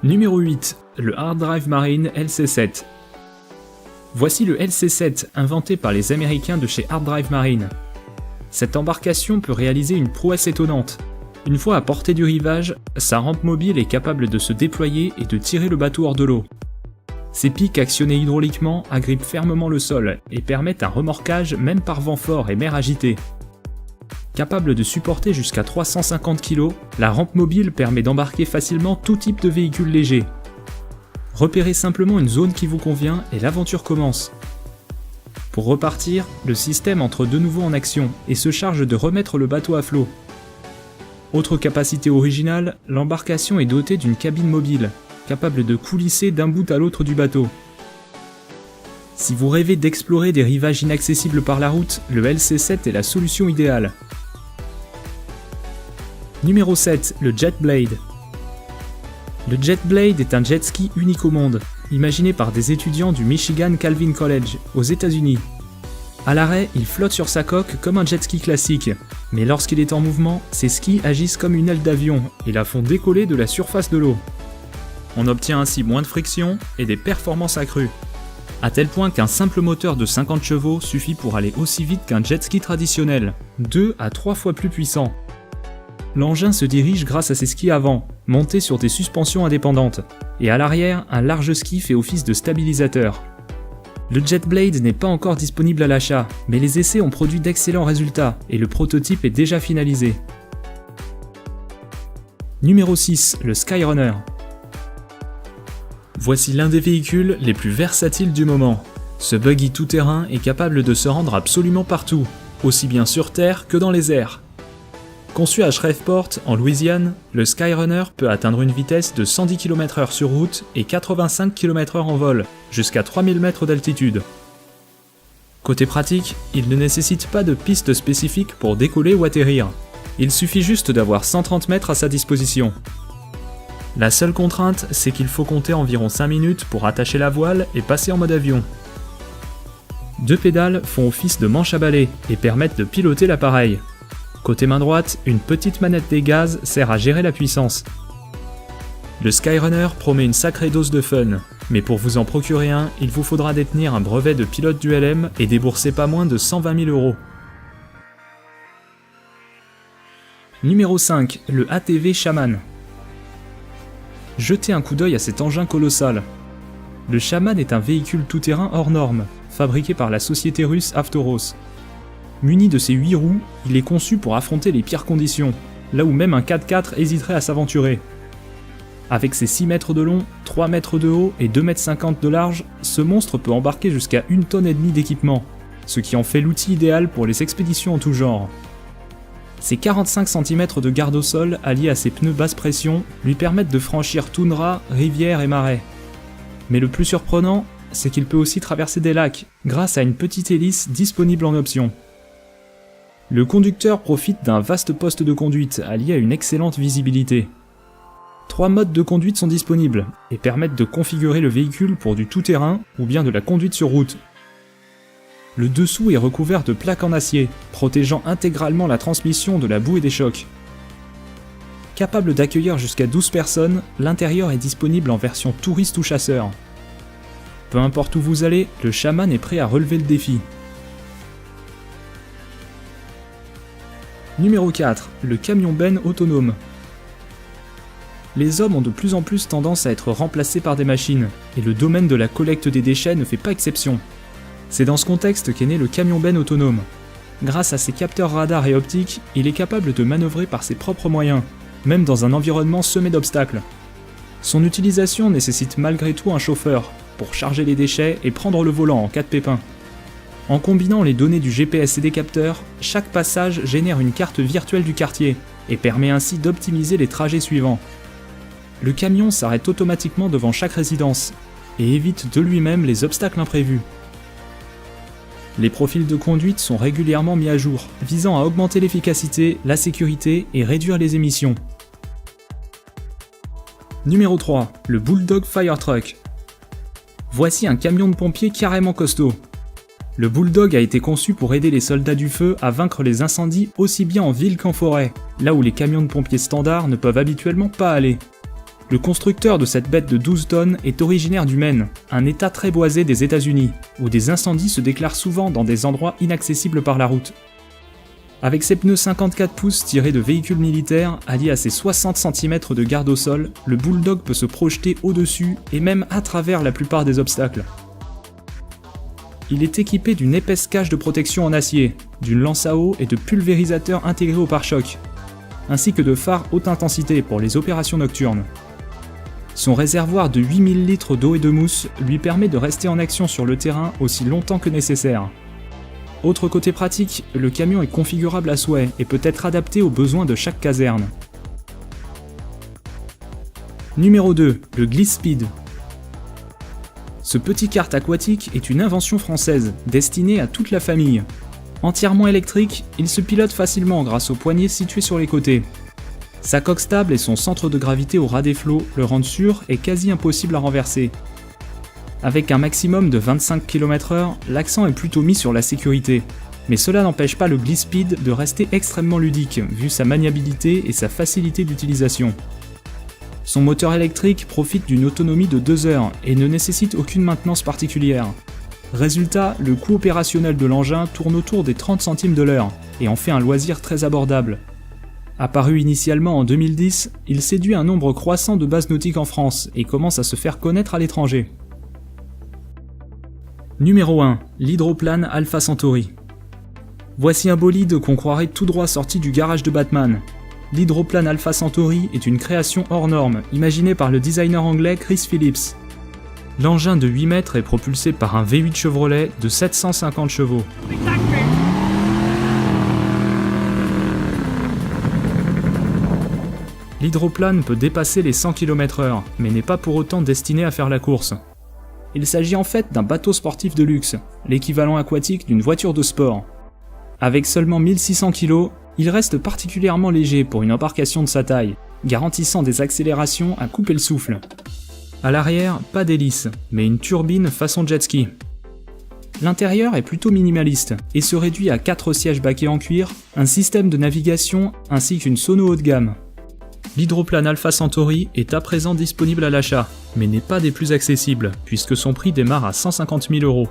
Numéro 8. Le Hard Drive Marine LC7. Voici le LC7 inventé par les Américains de chez Hard Drive Marine. Cette embarcation peut réaliser une prouesse étonnante. Une fois à portée du rivage, sa rampe mobile est capable de se déployer et de tirer le bateau hors de l'eau. Ses pics actionnés hydrauliquement agrippent fermement le sol et permettent un remorquage même par vent fort et mer agitée. Capable de supporter jusqu'à 350 kg, la rampe mobile permet d'embarquer facilement tout type de véhicule léger. Repérez simplement une zone qui vous convient et l'aventure commence. Pour repartir, le système entre de nouveau en action et se charge de remettre le bateau à flot. Autre capacité originale, l'embarcation est dotée d'une cabine mobile, capable de coulisser d'un bout à l'autre du bateau. Si vous rêvez d'explorer des rivages inaccessibles par la route, le LC7 est la solution idéale. Numéro 7, le Jet Blade. Le Jet Blade est un jet ski unique au monde, imaginé par des étudiants du Michigan Calvin College, aux États-Unis. À l'arrêt, il flotte sur sa coque comme un jet ski classique, mais lorsqu'il est en mouvement, ses skis agissent comme une aile d'avion et la font décoller de la surface de l'eau. On obtient ainsi moins de friction et des performances accrues, à tel point qu'un simple moteur de 50 chevaux suffit pour aller aussi vite qu'un jet ski traditionnel, 2 à 3 fois plus puissant. L'engin se dirige grâce à ses skis avant, montés sur des suspensions indépendantes, et à l'arrière, un large ski fait office de stabilisateur. Le Jet Blade n'est pas encore disponible à l'achat, mais les essais ont produit d'excellents résultats et le prototype est déjà finalisé. Numéro 6, le Skyrunner. Voici l'un des véhicules les plus versatiles du moment. Ce buggy tout-terrain est capable de se rendre absolument partout, aussi bien sur terre que dans les airs. Conçu à Shreveport, en Louisiane, le Skyrunner peut atteindre une vitesse de 110 km/h sur route et 85 km/h en vol, jusqu'à 3000 mètres d'altitude. Côté pratique, il ne nécessite pas de piste spécifique pour décoller ou atterrir. Il suffit juste d'avoir 130 mètres à sa disposition. La seule contrainte, c'est qu'il faut compter environ 5 minutes pour attacher la voile et passer en mode avion. 2 pédales font office de manche à balai et permettent de piloter l'appareil. Côté main droite, une petite manette des gaz sert à gérer la puissance. Le Skyrunner promet une sacrée dose de fun, mais pour vous en procurer un, il vous faudra détenir un brevet de pilote du LM et débourser pas moins de 120 000 €. Numéro 5, le ATV Shaman. Jetez un coup d'œil à cet engin colossal. Le Shaman est un véhicule tout-terrain hors norme, fabriqué par la société russe Avtoros. Muni de ses 8 roues, il est conçu pour affronter les pires conditions, là où même un 4x4 hésiterait à s'aventurer. Avec ses 6 mètres de long, 3 mètres de haut et 2,50 m de large, ce monstre peut embarquer jusqu'à 1,5 tonne d'équipement, ce qui en fait l'outil idéal pour les expéditions en tout genre. Ses 45 cm de garde au sol, alliés à ses pneus basse pression, lui permettent de franchir toundra, rivières et marais. Mais le plus surprenant, c'est qu'il peut aussi traverser des lacs, grâce à une petite hélice disponible en option. Le conducteur profite d'un vaste poste de conduite allié à une excellente visibilité. 3 modes de conduite sont disponibles et permettent de configurer le véhicule pour du tout-terrain ou bien de la conduite sur route. Le dessous est recouvert de plaques en acier, protégeant intégralement la transmission de la boue et des chocs. Capable d'accueillir jusqu'à 12 personnes, l'intérieur est disponible en version touriste ou chasseur. Peu importe où vous allez, le Shaman est prêt à relever le défi. Numéro 4, le camion-benne autonome. Les hommes ont de plus en plus tendance à être remplacés par des machines, et le domaine de la collecte des déchets ne fait pas exception. C'est dans ce contexte qu'est né le camion-benne autonome. Grâce à ses capteurs radars et optiques, il est capable de manœuvrer par ses propres moyens, même dans un environnement semé d'obstacles. Son utilisation nécessite malgré tout un chauffeur, pour charger les déchets et prendre le volant en cas de pépin. En combinant les données du GPS et des capteurs, chaque passage génère une carte virtuelle du quartier et permet ainsi d'optimiser les trajets suivants. Le camion s'arrête automatiquement devant chaque résidence et évite de lui-même les obstacles imprévus. Les profils de conduite sont régulièrement mis à jour, visant à augmenter l'efficacité, la sécurité et réduire les émissions. Numéro 3, le Bulldog Fire Truck. Voici un camion de pompiers carrément costaud. Le Bulldog a été conçu pour aider les soldats du feu à vaincre les incendies aussi bien en ville qu'en forêt, là où les camions de pompiers standards ne peuvent habituellement pas aller. Le constructeur de cette bête de 12 tonnes est originaire du Maine, un état très boisé des États-Unis, où des incendies se déclarent souvent dans des endroits inaccessibles par la route. Avec ses pneus 54 pouces tirés de véhicules militaires, alliés à ses 60 cm de garde au sol, le Bulldog peut se projeter au-dessus et même à travers la plupart des obstacles. Il est équipé d'une épaisse cage de protection en acier, d'une lance à eau et de pulvérisateurs intégrés au pare-choc, ainsi que de phares haute intensité pour les opérations nocturnes. Son réservoir de 8000 litres d'eau et de mousse lui permet de rester en action sur le terrain aussi longtemps que nécessaire. Autre côté pratique, le camion est configurable à souhait et peut être adapté aux besoins de chaque caserne. Numéro 2, le Gliss Speed. Ce petit kart aquatique est une invention française, destinée à toute la famille. Entièrement électrique, il se pilote facilement grâce aux poignées situées sur les côtés. Sa coque stable et son centre de gravité au ras des flots le rendent sûr et quasi impossible à renverser. Avec un maximum de 25 km/h, l'accent est plutôt mis sur la sécurité, mais cela n'empêche pas le Gliss Speed de rester extrêmement ludique, vu sa maniabilité et sa facilité d'utilisation. Son moteur électrique profite d'une autonomie de 2 heures et ne nécessite aucune maintenance particulière. Résultat, le coût opérationnel de l'engin tourne autour des 30 centimes de l'heure, et en fait un loisir très abordable. Apparu initialement en 2010, il séduit un nombre croissant de bases nautiques en France et commence à se faire connaître à l'étranger. Numéro 1, l'hydroplane Alpha Centauri. Voici un bolide qu'on croirait tout droit sorti du garage de Batman. L'hydroplane Alpha Centauri est une création hors norme, imaginée par le designer anglais Chris Phillips. L'engin de 8 mètres est propulsé par un V8 Chevrolet de 750 chevaux. L'hydroplane peut dépasser les 100 km/h, mais n'est pas pour autant destiné à faire la course. Il s'agit en fait d'un bateau sportif de luxe, l'équivalent aquatique d'une voiture de sport. Avec seulement 1600 kg, il reste particulièrement léger pour une embarcation de sa taille, garantissant des accélérations à couper le souffle. À l'arrière, pas d'hélice, mais une turbine façon jet ski. L'intérieur est plutôt minimaliste et se réduit à 4 sièges baquets en cuir, un système de navigation ainsi qu'une sono haut de gamme. L'hydroplane Alpha Centauri est à présent disponible à l'achat, mais n'est pas des plus accessibles, puisque son prix démarre à 150 000 €.